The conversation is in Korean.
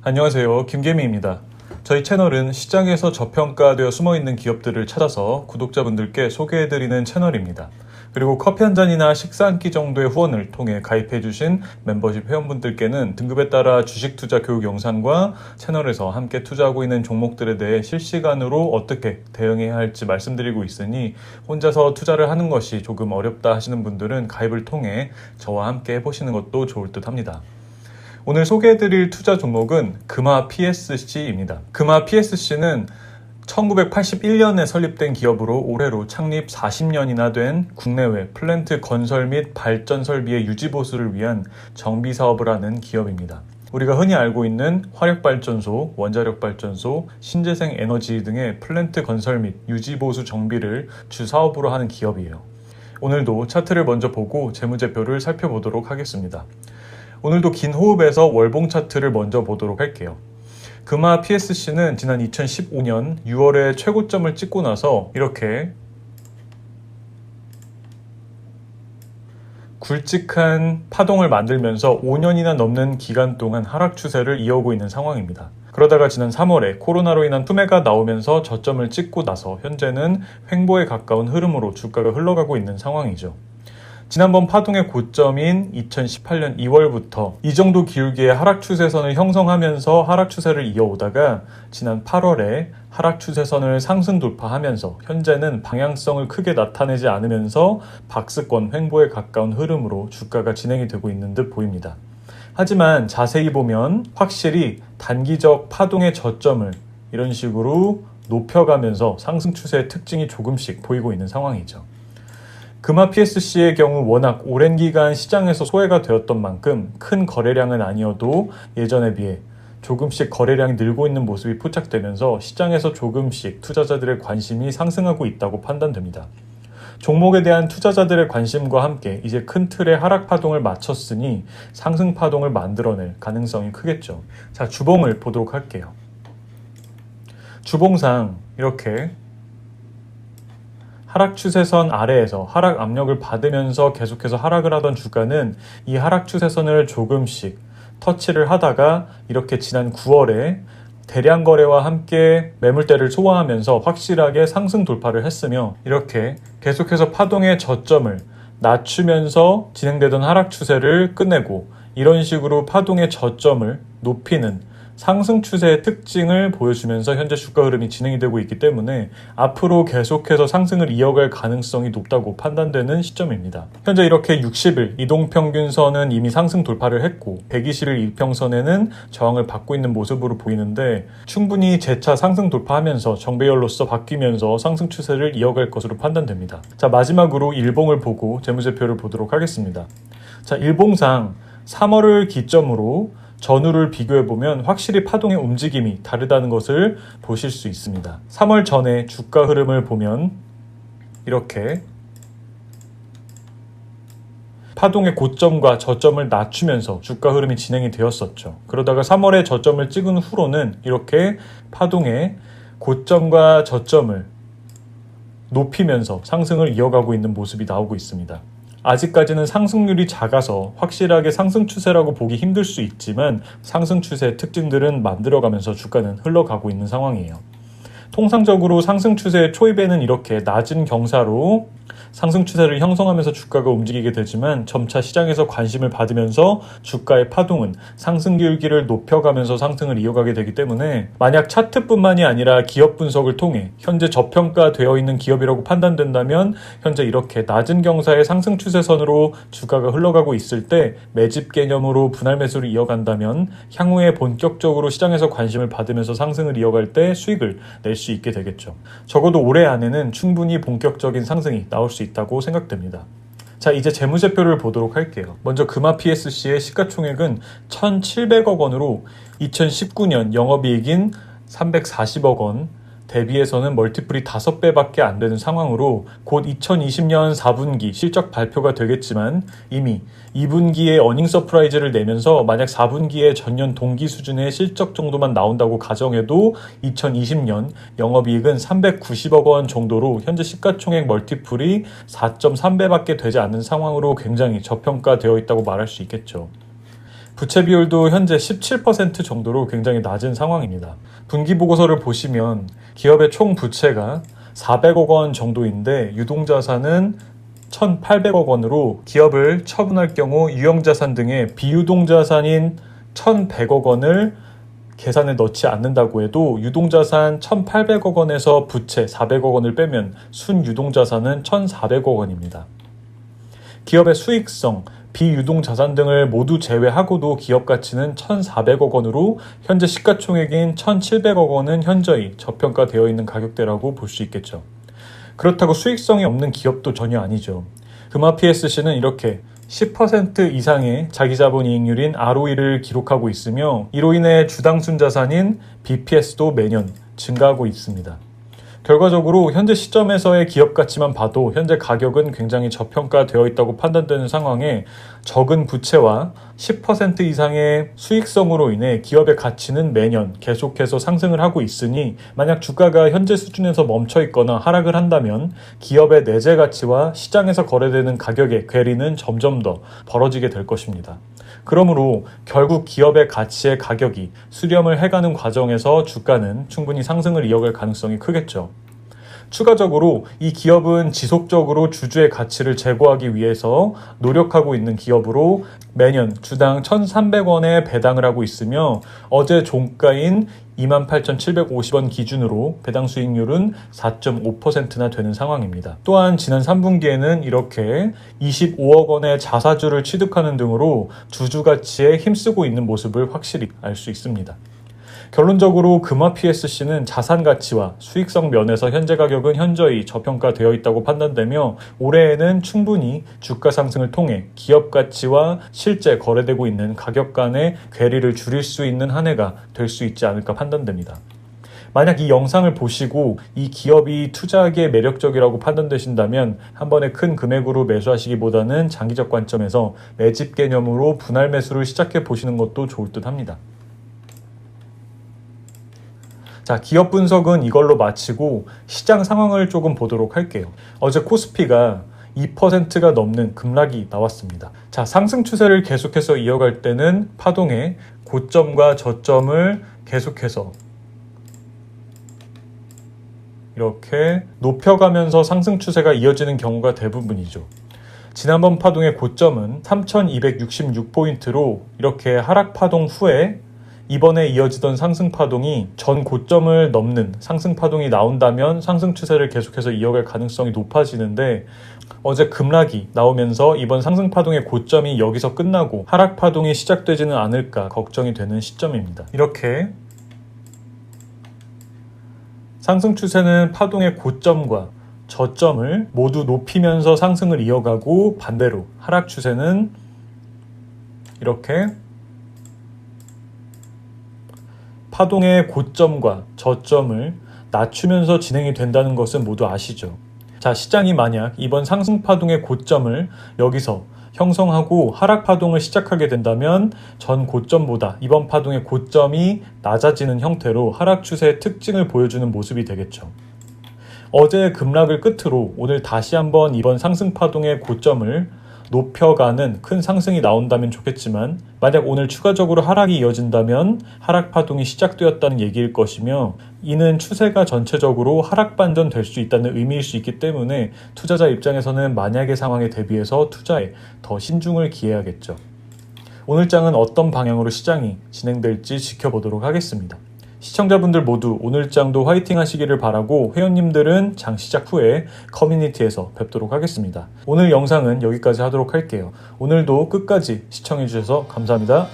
안녕하세요. 김계미입니다. 저희 채널은 시장에서 저평가되어 숨어있는 기업들을 찾아서 구독자분들께 소개해드리는 채널입니다. 그리고 커피 한 잔이나 식사 한 끼 정도의 후원을 통해 가입해주신 멤버십 회원분들께는 등급에 따라 주식 투자 교육 영상과 채널에서 함께 투자하고 있는 종목들에 대해 실시간으로 어떻게 대응해야 할지 말씀드리고 있으니 혼자서 투자를 하는 것이 조금 어렵다 하시는 분들은 가입을 통해 저와 함께 해보시는 것도 좋을 듯 합니다. 오늘 소개해드릴 투자 종목은 금화 PSC입니다. 금화 PSC는 1981년에 설립된 기업으로 올해로 창립 40년이나 된 국내외 플랜트 건설 및 발전 설비의 유지 보수를 위한 정비 사업을 하는 기업입니다. 우리가 흔히 알고 있는 화력발전소, 원자력발전소, 신재생 에너지 등의 플랜트 건설 및 유지 보수 정비를 주 사업으로 하는 기업이에요. 오늘도 차트를 먼저 보고 재무제표를 살펴보도록 하겠습니다. 오늘도 긴 호흡에서 월봉 차트를 먼저 보도록 할게요. 금화 PSC는 지난 2015년 6월에 최고점을 찍고 나서 이렇게 굵직한 파동을 만들면서 5년이나 넘는 기간 동안 하락 추세를 이어오고 있는 상황입니다. 그러다가 지난 3월에 코로나로 인한 투매가 나오면서 저점을 찍고 나서 현재는 횡보에 가까운 흐름으로 주가가 흘러가고 있는 상황이죠. 지난번 파동의 고점인 2018년 2월부터 이 정도 기울기의 하락 추세선을 형성하면서 하락 추세를 이어오다가 지난 8월에 하락 추세선을 상승 돌파하면서 현재는 방향성을 크게 나타내지 않으면서 박스권 횡보에 가까운 흐름으로 주가가 진행이 되고 있는 듯 보입니다. 하지만 자세히 보면 확실히 단기적 파동의 저점을 이런 식으로 높여가면서 상승 추세의 특징이 조금씩 보이고 있는 상황이죠. 금화 PSC의 경우 워낙 오랜 기간 시장에서 소외가 되었던 만큼 큰 거래량은 아니어도 예전에 비해 조금씩 거래량이 늘고 있는 모습이 포착되면서 시장에서 조금씩 투자자들의 관심이 상승하고 있다고 판단됩니다. 종목에 대한 투자자들의 관심과 함께 이제 큰 틀의 하락 파동을 마쳤으니 상승 파동을 만들어낼 가능성이 크겠죠. 자, 주봉을 보도록 할게요. 주봉상 이렇게 하락 추세선 아래에서 하락 압력을 받으면서 계속해서 하락을 하던 주가는 이 하락 추세선을 조금씩 터치를 하다가 이렇게 지난 9월에 대량 거래와 함께 매물대를 소화하면서 확실하게 상승 돌파를 했으며 이렇게 계속해서 파동의 저점을 낮추면서 진행되던 하락 추세를 끝내고 이런 식으로 파동의 저점을 높이는 상승 추세의 특징을 보여주면서 현재 주가 흐름이 진행이 되고 있기 때문에 앞으로 계속해서 상승을 이어갈 가능성이 높다고 판단되는 시점입니다. 현재 이렇게 60일 이동평균선은 이미 상승 돌파를 했고 120일 이평선에는 저항을 받고 있는 모습으로 보이는데 충분히 재차 상승 돌파하면서 정배열로서 바뀌면서 상승 추세를 이어갈 것으로 판단됩니다. 자, 마지막으로 일봉을 보고 재무제표를 보도록 하겠습니다. 자, 일봉상 3월을 기점으로 전후를 비교해보면 확실히 파동의 움직임이 다르다는 것을 보실 수 있습니다. 3월 전에 주가 흐름을 보면 이렇게 파동의 고점과 저점을 낮추면서 주가 흐름이 진행이 되었었죠. 그러다가 3월에 저점을 찍은 후로는 이렇게 파동의 고점과 저점을 높이면서 상승을 이어가고 있는 모습이 나오고 있습니다. 아직까지는 상승률이 작아서 확실하게 상승 추세라고 보기 힘들 수 있지만 상승 추세의 특징들은 만들어가면서 주가는 흘러가고 있는 상황이에요. 통상적으로 상승 추세의 초입에는 이렇게 낮은 경사로 상승 추세를 형성하면서 주가가 움직이게 되지만 점차 시장에서 관심을 받으면서 주가의 파동은 상승 기울기를 높여가면서 상승을 이어가게 되기 때문에 만약 차트뿐만이 아니라 기업 분석을 통해 현재 저평가되어 있는 기업이라고 판단된다면 현재 이렇게 낮은 경사의 상승 추세선으로 주가가 흘러가고 있을 때 매집 개념으로 분할 매수를 이어간다면 향후에 본격적으로 시장에서 관심을 받으면서 상승을 이어갈 때 수익을 낼 수 있게 되겠죠. 적어도 올해 안에는 충분히 본격적인 상승이 나올 수 있다고 생각됩니다. 자, 이제 재무제표를 보도록 할게요. 먼저 금화 PSC의 시가총액은 1,700억 원으로 2019년 영업이익인 340억 원 대비해서는 멀티플이 5배밖에 안 되는 상황으로 곧 2020년 4분기 실적 발표가 되겠지만 이미 2분기에 어닝 서프라이즈를 내면서 만약 4분기에 전년 동기 수준의 실적 정도만 나온다고 가정해도 2020년 영업이익은 390억 원 정도로 현재 시가총액 멀티플이 4.3배밖에 되지 않는 상황으로 굉장히 저평가되어 있다고 말할 수 있겠죠. 부채 비율도 현재 17% 정도로 굉장히 낮은 상황입니다. 분기보고서를 보시면 기업의 총 부채가 400억 원 정도인데 유동자산은 1,800억 원으로 기업을 처분할 경우 유형자산 등의 비유동자산인 1,100억 원을 계산에 넣지 않는다고 해도 유동자산 1,800억 원에서 부채 400억 원을 빼면 순유동자산은 1,400억 원입니다. 기업의 수익성, 비유동자산 등을 모두 제외하고도 기업 가치는 1,400억 원으로 현재 시가총액인 1,700억 원은 현저히 저평가되어 있는 가격대라고 볼 수 있겠죠. 그렇다고 수익성이 없는 기업도 전혀 아니죠. 금화 PSC는 이렇게 10% 이상의 자기자본이익률인 ROE를 기록하고 있으며 이로 인해 주당 순자산인 BPS도 매년 증가하고 있습니다. 결과적으로 현재 시점에서의 기업 가치만 봐도 현재 가격은 굉장히 저평가되어 있다고 판단되는 상황에 적은 부채와 10% 이상의 수익성으로 인해 기업의 가치는 매년 계속해서 상승을 하고 있으니 만약 주가가 현재 수준에서 멈춰 있거나 하락을 한다면 기업의 내재 가치와 시장에서 거래되는 가격의 괴리는 점점 더 벌어지게 될 것입니다. 그러므로 결국 기업의 가치의 가격이 수렴을 해가는 과정에서 주가는 충분히 상승을 이어갈 가능성이 크겠죠. 추가적으로 이 기업은 지속적으로 주주의 가치를 제고하기 위해서 노력하고 있는 기업으로 매년 주당 1,300원에 배당을 하고 있으며 어제 종가인 28,750원 기준으로 배당 수익률은 4.5%나 되는 상황입니다. 또한 지난 3분기에는 이렇게 25억 원의 자사주를 취득하는 등으로 주주 가치에 힘쓰고 있는 모습을 확실히 알 수 있습니다. 결론적으로 금화 PSC는 자산 가치와 수익성 면에서 현재 가격은 현저히 저평가되어 있다고 판단되며 올해에는 충분히 주가 상승을 통해 기업 가치와 실제 거래되고 있는 가격 간의 괴리를 줄일 수 있는 한 해가 될 수 있지 않을까 판단됩니다. 만약 이 영상을 보시고 이 기업이 투자하기에 매력적이라고 판단되신다면 한 번에 큰 금액으로 매수하시기보다는 장기적 관점에서 매집 개념으로 분할 매수를 시작해 보시는 것도 좋을 듯 합니다. 자, 기업 분석은 이걸로 마치고 시장 상황을 조금 보도록 할게요. 어제 코스피가 2%가 넘는 급락이 나왔습니다. 자, 상승 추세를 계속해서 이어갈 때는 파동의 고점과 저점을 계속해서 이렇게 높여가면서 상승 추세가 이어지는 경우가 대부분이죠. 지난번 파동의 고점은 3,266포인트로 이렇게 하락 파동 후에 이번에 이어지던 상승 파동이 전 고점을 넘는 상승 파동이 나온다면 상승 추세를 계속해서 이어갈 가능성이 높아지는데 어제 급락이 나오면서 이번 상승 파동의 고점이 여기서 끝나고 하락 파동이 시작되지는 않을까 걱정이 되는 시점입니다. 이렇게 상승 추세는 파동의 고점과 저점을 모두 높이면서 상승을 이어가고 반대로 하락 추세는 이렇게 파동의 고점과 저점을 낮추면서 진행이 된다는 것은 모두 아시죠? 자, 시장이 만약 이번 상승 파동의 고점을 여기서 형성하고 하락 파동을 시작하게 된다면 전 고점보다 이번 파동의 고점이 낮아지는 형태로 하락 추세의 특징을 보여주는 모습이 되겠죠. 어제의 급락을 끝으로 오늘 다시 한번 이번 상승 파동의 고점을 높여가는 큰 상승이 나온다면 좋겠지만 만약 오늘 추가적으로 하락이 이어진다면 하락 파동이 시작되었다는 얘기일 것이며 이는 추세가 전체적으로 하락 반전될 수 있다는 의미일 수 있기 때문에 투자자 입장에서는 만약의 상황에 대비해서 투자에 더 신중을 기해야겠죠. 오늘 장은 어떤 방향으로 시장이 진행될지 지켜보도록 하겠습니다. 시청자분들 모두 오늘 장도 화이팅 하시기를 바라고 회원님들은 장 시작 후에 커뮤니티에서 뵙도록 하겠습니다. 오늘 영상은 여기까지 하도록 할게요. 오늘도 끝까지 시청해주셔서 감사합니다.